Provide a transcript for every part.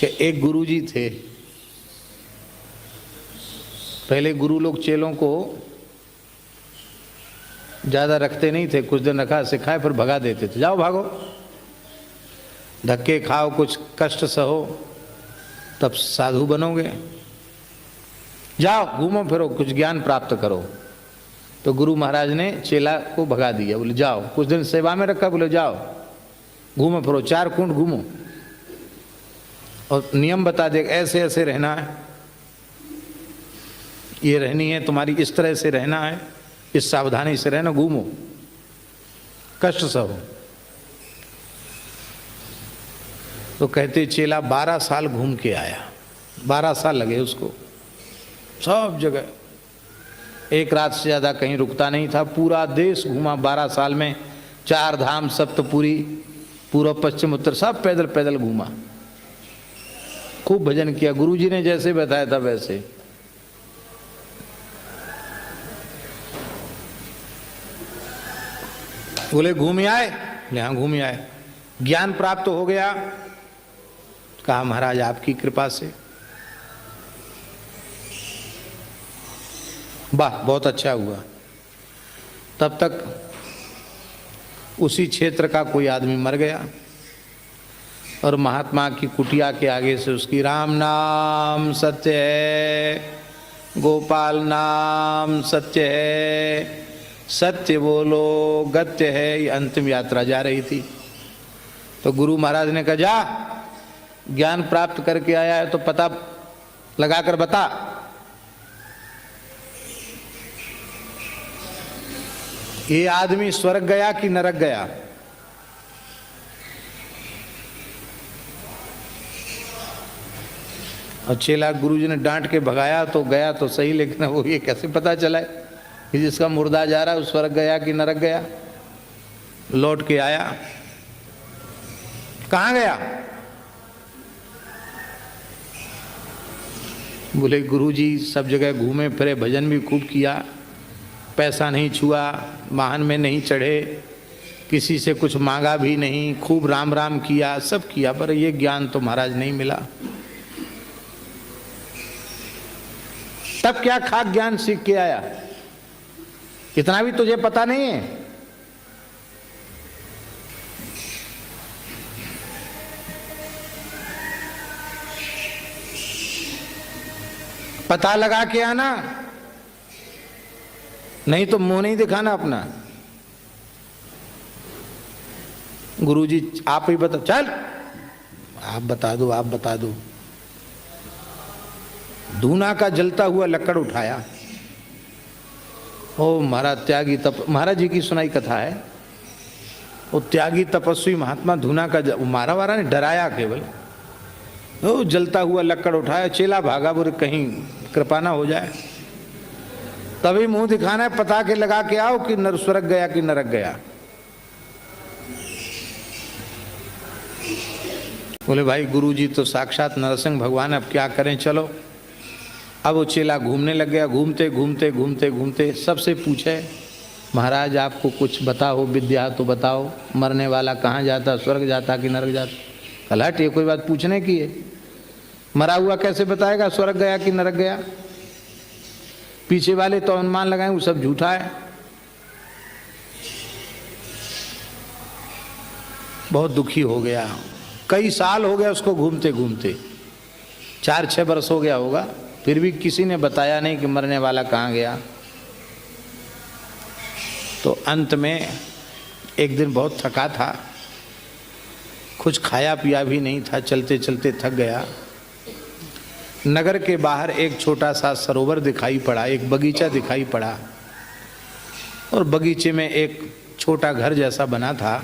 कि एक गुरुजी थे। पहले गुरु लोग चेलों को ज़्यादा रखते नहीं थे, कुछ दिन रखा सिखाए फिर भगा देते थे, जाओ भागो, धक्के खाओ, कुछ कष्ट सहो, तब साधु बनोगे, जाओ घूमो फिरो, कुछ ज्ञान प्राप्त करो। तो गुरु महाराज ने चेला को भगा दिया, बोले जाओ, कुछ दिन सेवा में रखा, बोले जाओ घूमो फिरो, 4 कुंड घूमो और नियम बता दे, ऐसे ऐसे रहना है, ये रहनी है तुम्हारी, इस तरह से रहना है, इस सावधानी से रहना, घूमो, कष्ट सहो। तो कहते चेला 12 साल घूम के आया, 12 साल लगे उसको सब जगह, एक रात से ज़्यादा कहीं रुकता नहीं था, पूरा देश घूमा 12 साल में, 4 धाम, सप्तपुरी, पूर्व पश्चिम उत्तर सब पैदल पैदल घूमा, खूब भजन किया, गुरुजी ने जैसे बताया था वैसे। बोले घूम आए, यहाँ घूम आए, ज्ञान प्राप्त हो गया, कहा महाराज आपकी कृपा से, वाह बहुत अच्छा हुआ। तब तक उसी क्षेत्र का कोई आदमी मर गया और महात्मा की कुटिया के आगे से उसकी राम नाम सत्य है, गोपाल नाम सत्य है, सत्य बोलो गत्य है, ये अंतिम यात्रा जा रही थी। तो गुरु महाराज ने कहा जा, ज्ञान प्राप्त करके आया है तो पता लगाकर बता। ये आदमी स्वर्ग गया कि नरक गया? और चेला गुरुजी ने डांट के भगाया तो गया तो सही, लेकिन वो ये कैसे पता चला कि जिसका मुर्दा जा रहा है वो स्वर्ग गया कि नरक गया? लौट के आया, कहाँ गया? बोले गुरुजी सब जगह घूमे फिरे, भजन भी खूब किया, पैसा नहीं छुआ, वाहन में नहीं चढ़े, किसी से कुछ मांगा भी नहीं, खूब राम राम किया, सब किया, पर ये ज्ञान तो महाराज नहीं मिला। तब क्या खाक ज्ञान सीख के आया? इतना भी तुझे पता नहीं है? पता लगा के आना, नहीं तो मुंह नहीं दिखाना अपना। गुरुजी आप ही बता, चल आप बता दो, आप बता दो। धूना का जलता हुआ लक्कड़ उठाया, ओ महाराज त्यागी तप, महाराज जी की सुनाई कथा है, वो त्यागी तपस्वी महात्मा धूना का मारा वारा ने डराया केवल, वो जलता हुआ लक्कड़ उठाया, चेला भागा, बोले कहीं कृपा ना हो जाए। तभी मुंह दिखाना है, पता के लगा के आओ कि नर स्वर्ग गया कि नरक गया। बोले भाई गुरुजी तो साक्षात नरसिंह भगवान, अब क्या करें, चलो। अब वो चेला घूमने लग गया, घूमते घूमते घूमते घूमते सबसे पूछे महाराज आपको कुछ बताओ, विद्या तो बताओ, मरने वाला कहाँ जाता, स्वर्ग जाता कि नरक जाता? कलहट, ये कोई बात पूछने की है? मरा हुआ कैसे बताएगा स्वर्ग गया कि नरक गया? पीछे वाले तो अनुमान लगाए, वो सब झूठा है। बहुत दुखी हो गया, कई साल हो गया उसको घूमते घूमते, 4-6 वर्ष हो गया होगा, फिर भी किसी ने बताया नहीं कि मरने वाला कहाँ गया। तो अंत में एक दिन बहुत थका था, कुछ खाया पिया भी नहीं था, चलते चलते थक गया। नगर के बाहर एक छोटा सा सरोवर दिखाई पड़ा, एक बगीचा दिखाई पड़ा, और बगीचे में एक छोटा घर जैसा बना था।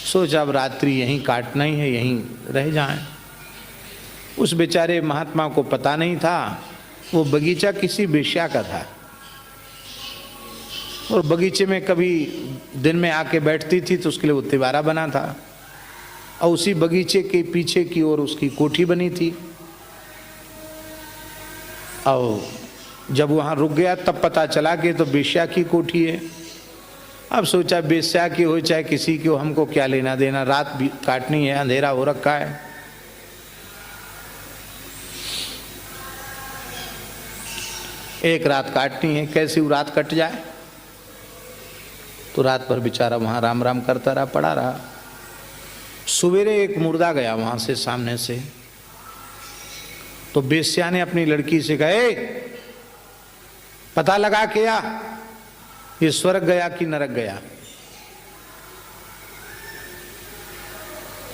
सोचा अब रात्रि यहीं काटना ही है, यहीं रह जाएं। उस बेचारे महात्मा को पता नहीं था वो बगीचा किसी वेश्या का था, और बगीचे में कभी दिन में आके बैठती थी तो उसके लिए वो तिवारा बना था, और उसी बगीचे के पीछे की ओर उसकी कोठी बनी थी। और जब वहाँ रुक गया तब पता चला कि तो वेश्या की कोठी है। अब सोचा वेश्या की हो चाहे किसी की हो, हमको क्या लेना देना, रात भी काटनी है, अंधेरा हो रखा है। एक रात काटनी है, कैसी वो रात कट जाए। तो रात भर बेचारा वहाँ राम राम करता रहा, पड़ा रहा। सवेरे एक मुर्दा गया वहाँ से, सामने से। तो बेश्या ने अपनी लड़की से कहा, ए, पता लगा के आ, ये स्वर्ग गया कि नरक गया।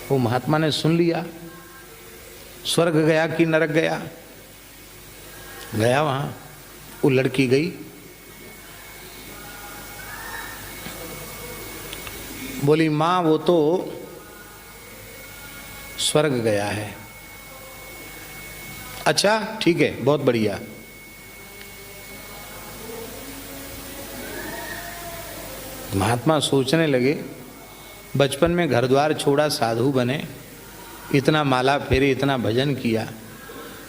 वो महात्मा ने सुन लिया, स्वर्ग गया कि नरक गया। गया वहां, वो लड़की गई, बोली मां वो तो स्वर्ग गया है। अच्छा ठीक है, बहुत बढ़िया। महात्मा सोचने लगे, बचपन में घर द्वार छोड़ा, साधु बने, इतना माला फेरे, इतना भजन किया,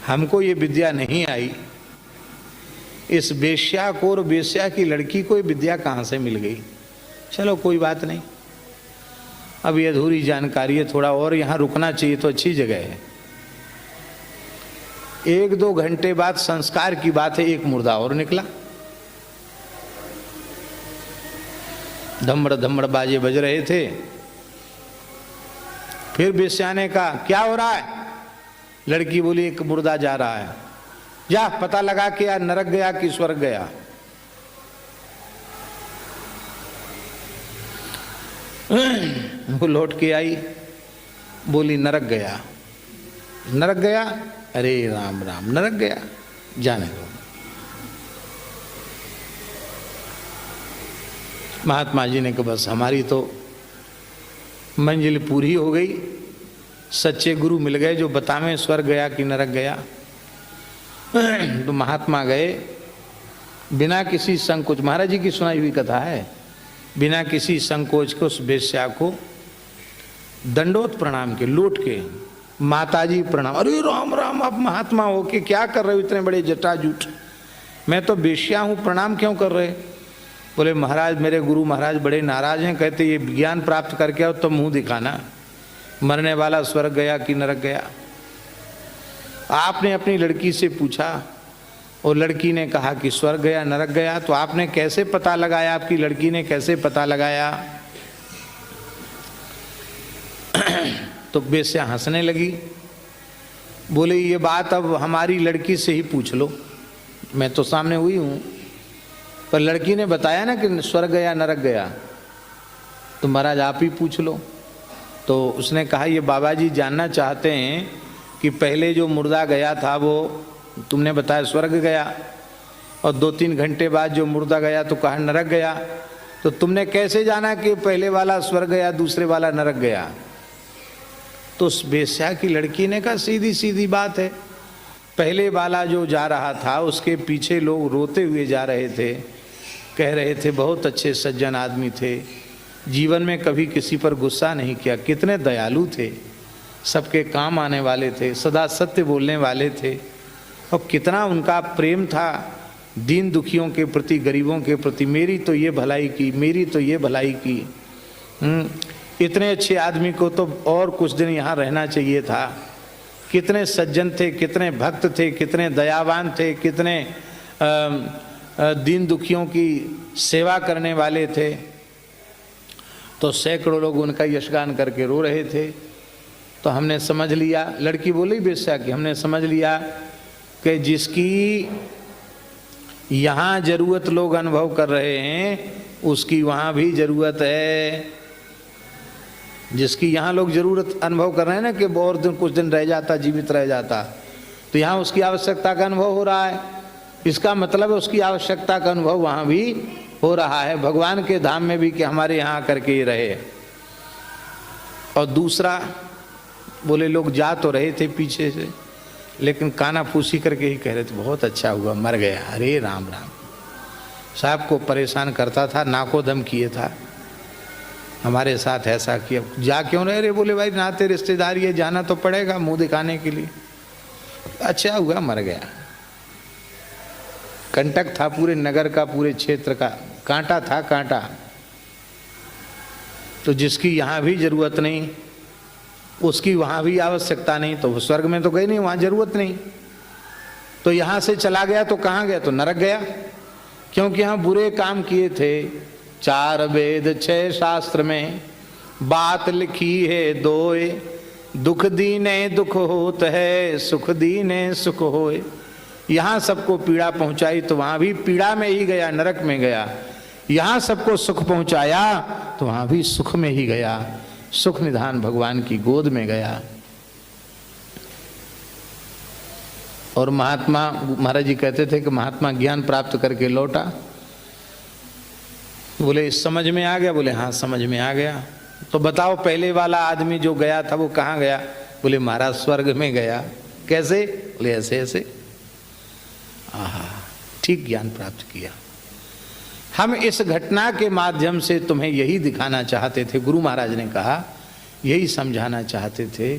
हमको ये विद्या नहीं आई, इस वेश्या को और वेश्या की लड़की को ये विद्या कहाँ से मिल गई। चलो कोई बात नहीं, अब ये अधूरी जानकारी है, थोड़ा और यहाँ रुकना चाहिए तो अच्छी जगह है। 1-2 घंटे बाद संस्कार की बात है, एक मुर्दा और निकला। धम्मड़ धम्मड़ बाजे बज रहे थे। फिर बेश्या ने कहा क्या हो रहा है। लड़की बोली एक मुर्दा जा रहा है, जा पता लगा कि यार नरक गया कि स्वर्ग गया। वो लौट के आई, बोली नरक गया। नरक गया, अरे राम राम, नरक गया, जाने दो। महात्मा जी ने कहा बस हमारी तो मंजिल पूरी हो गई, सच्चे गुरु मिल गए जो बतावें स्वर्ग गया कि नरक गया। तो महात्मा गए बिना किसी संकोच, महाराज जी की सुनाई हुई कथा है, बिना किसी संकोच के उस वेश्या को दंडोत प्रणाम के, लौट के, माताजी प्रणाम। अरे राम राम, आप महात्मा हो के क्या कर रहे हो इतने बड़े जटाजूट, मैं तो वेश्या हूँ, प्रणाम क्यों कर रहे। बोले महाराज मेरे गुरु महाराज बड़े नाराज हैं, कहते ये ज्ञान प्राप्त करके आओ तो मुंह दिखाना, मरने वाला स्वर्ग गया कि नरक गया। आपने अपनी लड़की से पूछा और लड़की ने कहा कि स्वर्ग गया नरक गया, तो आपने कैसे पता लगाया, आपकी लड़की ने कैसे पता लगाया। तो बेश्या हंसने लगी, बोले ये बात अब हमारी लड़की से ही पूछ लो, मैं तो सामने हुई हूँ, पर लड़की ने बताया ना कि स्वर्ग गया नरक गया, तो महाराज आप ही पूछ लो। तो उसने कहा ये बाबा जी जानना चाहते हैं कि पहले जो मुर्दा गया था वो तुमने बताया स्वर्ग गया, और 2-3 घंटे बाद जो मुर्दा गया तो कहा नरक गया, तो तुमने कैसे जाना कि पहले वाला स्वर्ग गया दूसरे वाला नरक गया। तो उस वेश्या की लड़की ने कहा सीधी सीधी बात है, पहले वाला जो जा रहा था उसके पीछे लोग रोते हुए जा रहे थे, कह रहे थे बहुत अच्छे सज्जन आदमी थे, जीवन में कभी किसी पर गुस्सा नहीं किया, कितने दयालु थे, सबके काम आने वाले थे, सदा सत्य बोलने वाले थे, और कितना उनका प्रेम था दीन दुखियों के प्रति, गरीबों के प्रति, मेरी तो ये भलाई की, मेरी तो ये भलाई की। इतने अच्छे आदमी को तो और कुछ दिन यहाँ रहना चाहिए था। कितने सज्जन थे, कितने भक्त थे, कितने दयावान थे, कितने दीन दुखियों की सेवा करने वाले थे। तो सैकड़ों लोग उनका यशगान करके रो रहे थे। तो हमने समझ लिया, लड़की बोली बेश्या की, हमने समझ लिया कि जिसकी यहाँ जरूरत लोग अनुभव कर रहे हैं उसकी वहाँ भी जरूरत है। जिसकी यहाँ लोग जरूरत अनुभव कर रहे हैं ना कि और दिन कुछ दिन रह जाता, जीवित रह जाता, तो यहाँ उसकी आवश्यकता का अनुभव हो रहा है। इसका मतलब है उसकी आवश्यकता का अनुभव वहाँ भी हो रहा है, भगवान के धाम में भी, कि हमारे यहाँ करके ही रहे। और दूसरा बोले लोग जा तो रहे थे पीछे से, लेकिन काना फूसी करके ही कह रहे थे बहुत अच्छा हुआ मर गया। अरे राम राम, साहब को परेशान करता था, नाको दम किए था, हमारे साथ ऐसा किया, जा क्यों रहे रे। बोले भाई नाते रिश्तेदार ये जाना तो पड़ेगा मुंह दिखाने के लिए। अच्छा हुआ मर गया। कंटक था पूरे नगर का, पूरे क्षेत्र का, कांटा था कांटा। तो जिसकी यहाँ भी जरूरत नहीं उसकी वहाँ भी आवश्यकता नहीं, तो स्वर्ग में तो गई नहीं, वहाँ जरूरत नहीं। तो यहां से चला गया तो कहां गया? तो नरक गया, क्योंकि यहां बुरे काम किए थे। 4 वेद 6 शास्त्र में बात लिखी है दोए, दुख दीने दुख होत है, सुख दीने सुख होए। यहां सबको पीड़ा पहुंचाई तो वहां भी पीड़ा में ही गया, नरक में गया। यहां सबको सुख पहुंचाया तो वहां भी सुख में ही गया, सुख निधान भगवान की गोद में गया। और महात्मा महाराज जी कहते थे कि महात्मा ज्ञान प्राप्त करके लौटा। बोले समझ में आ गया? बोले हाँ समझ में आ गया। तो बताओ पहले वाला आदमी जो गया था वो कहाँ गया? बोले महाराज स्वर्ग में गया। कैसे? बोले ऐसे ऐसे। आहा, ठीक ज्ञान प्राप्त किया। हम इस घटना के माध्यम से तुम्हें यही दिखाना चाहते थे, गुरु महाराज ने कहा यही समझाना चाहते थे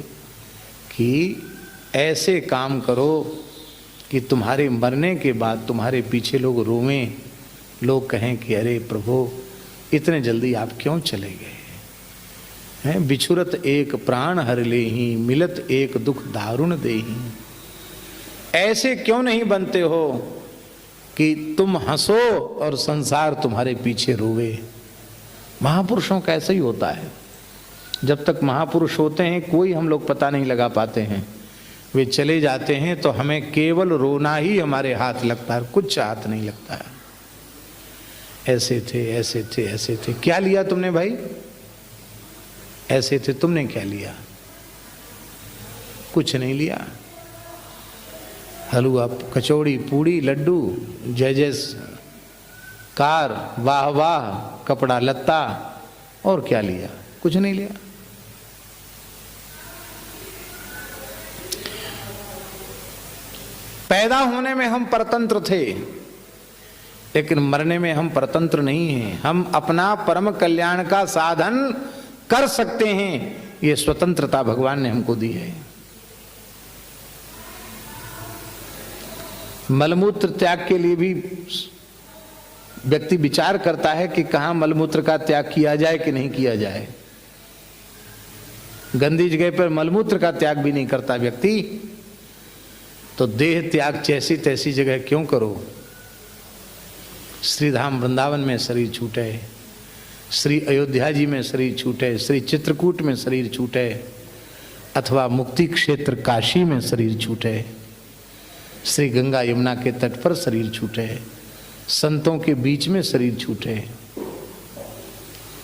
कि ऐसे काम करो कि तुम्हारे मरने के बाद तुम्हारे पीछे लोग रोवें, लोग कहें कि अरे प्रभु इतने जल्दी आप क्यों चले गए हैं? बिछुरत एक प्राण हर लेहि, मिलत एक दुख दारुण देहि। ऐसे क्यों नहीं बनते हो कि तुम हंसो और संसार तुम्हारे पीछे रोवे? महापुरुषों का ऐसा ही होता है। जब तक महापुरुष होते हैं कोई हम लोग पता नहीं लगा पाते हैं, वे चले जाते हैं तो हमें केवल रोना ही हमारे हाथ लगता है, कुछ हाथ नहीं लगता है। ऐसे थे ऐसे थे ऐसे थे। क्या लिया तुमने भाई? ऐसे थे, तुमने क्या लिया? कुछ नहीं लिया। हलवा कचौड़ी पूड़ी लड्डू जय जय कार वाह वाह कपड़ा लत्ता, और क्या लिया? कुछ नहीं लिया। पैदा होने में हम परतंत्र थे, लेकिन मरने में हम परतंत्र नहीं हैं। हम अपना परम कल्याण का साधन कर सकते हैं, ये स्वतंत्रता भगवान ने हमको दी है। मलमूत्र त्याग के लिए भी व्यक्ति विचार करता है कि कहाँ मलमूत्र का त्याग किया जाए कि नहीं किया जाए। गंदी जगह पर मलमूत्र का त्याग भी नहीं करता व्यक्ति, तो देह त्याग जैसी तैसी जगह क्यों करो? श्री धाम वृंदावन में शरीर छूटे, श्री अयोध्या जी में शरीर छूटे, श्री चित्रकूट में शरीर छूटे, अथवा मुक्ति क्षेत्र काशी में शरीर छूटे, श्री गंगा यमुना के तट पर शरीर छूटे, संतों के बीच में शरीर छूटे।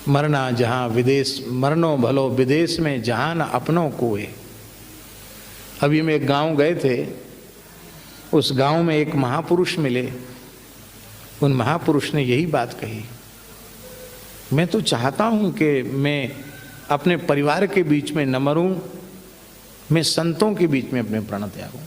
मरना जहाँ विदेश, मरनो भलो विदेश में जहाँ न अपनों कोय। अभी हम एक गांव गए थे, उस गांव में एक महापुरुष मिले। उन महापुरुष ने यही बात कही, मैं तो चाहता हूं कि मैं अपने परिवार के बीच में न मरूं, मैं संतों के बीच में अपने प्राण त्यागूं।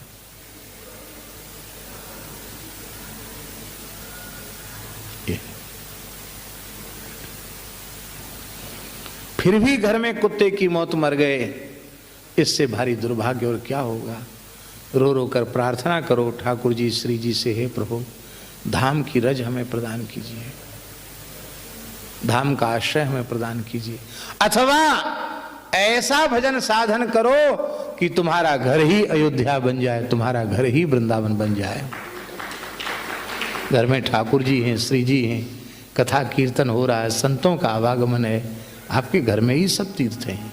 फिर भी घर में कुत्ते की मौत मर गए, इससे भारी दुर्भाग्य और क्या होगा। रो रो कर प्रार्थना करो ठाकुर जी श्री जी से, हे प्रभु धाम की रज हमें प्रदान कीजिए, धाम का आश्रय हमें प्रदान कीजिए। अथवा ऐसा भजन साधन करो कि तुम्हारा घर ही अयोध्या बन जाए, तुम्हारा घर ही वृंदावन बन जाए। घर में ठाकुर जी हैं, श्री जी हैं, कथा कीर्तन हो रहा है, संतों का आवागमन है, आपके घर में ही सब तीर्थ हैं।